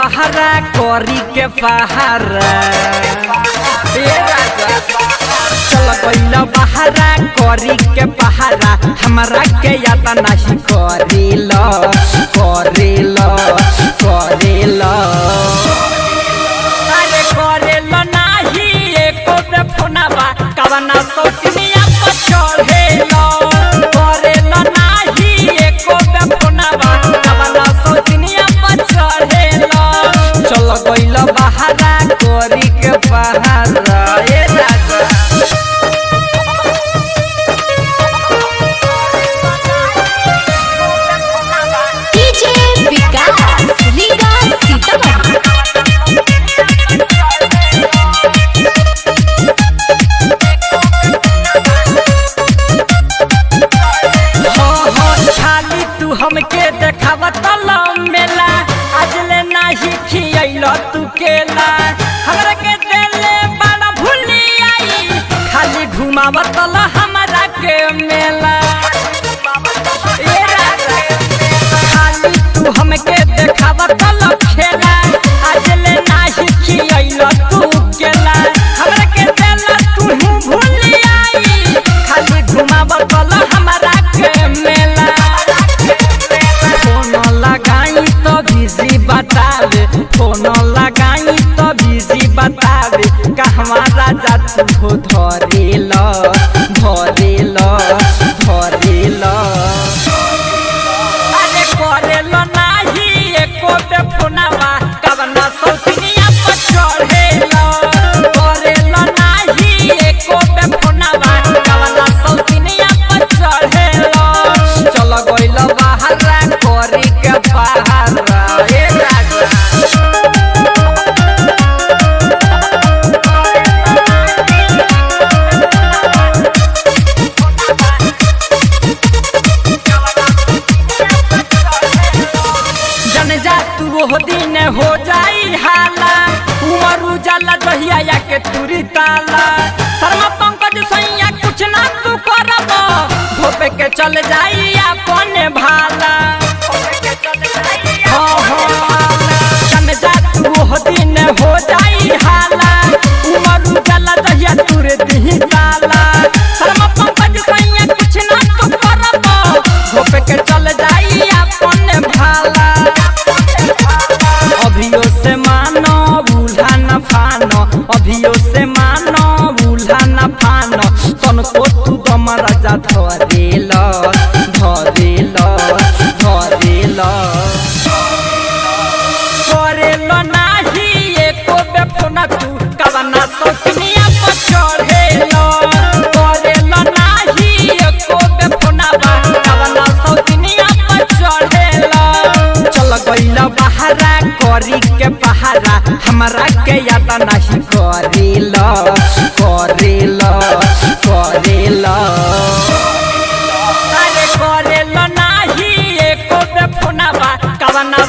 बहरा कोरी के पहारा चल गइल बहरा कोरी के पहारा हमरा के याद नहीं करिलो करिलो करिलो अरे करिलो नाही एको बे फोनवा कवना सोचनिया पर चढ़ेलो करिलो नाही एको बे फोनवा कवना सोचनिया पर चढ़ेलो चल गइल बहरा कोरी के पहारा ए राजा हमके देखावत मेला आज ले नाही खियलो तू केला हमरा के देले बड़ा भूली आई खाली घुमावत हमरा के मेला ए राजा खाली तू हमके देखावत खेला आज ले नाही खियलो तू केला हमरा के देले तू भूली आई खाली घुमावत हमरा के मेला बतावे फोन लगाई तो बिजी बतावे कहवा राजा तू धरेल धरेल धरेल अरे करेल नाही एको बे फोनवा कवना सौतनिया पर चढ़ेल करेल नाही एको बे फोनवा कवना सौतनिया पर चढ़ेल चल गइल बहरा कोरी के पहारा वो दिन हो जाई हाला उमर उजाला दहिया के तुरी ताला शर्मा पंकज सैया कुछ ना तू करब धोपे के चल जाई अपने भाला जन जा तू वो दिन हो जाई हाला उमर उजाला दहिया तुरे दी ताला शर्मा पंकज सैया कुछ ना तू करब धोपे के चल जाई अपने भाला अभियो से मानो भूला न फानो अभियो से मानो भूला न फानो तनको तू दम राजा धरेल धरेल धरेल करेल नाही एको बे फोन तू कवना सौतनिया पर चढ़ेल करेल नाही एको बे फोनवा कवना सौतनिया पर चढ़ेल चल गइल बहरा कोरी के पहारा हमरा के याद नहीं करिल करिल करिल अरे करेल नाही एको बे फोनवा कवना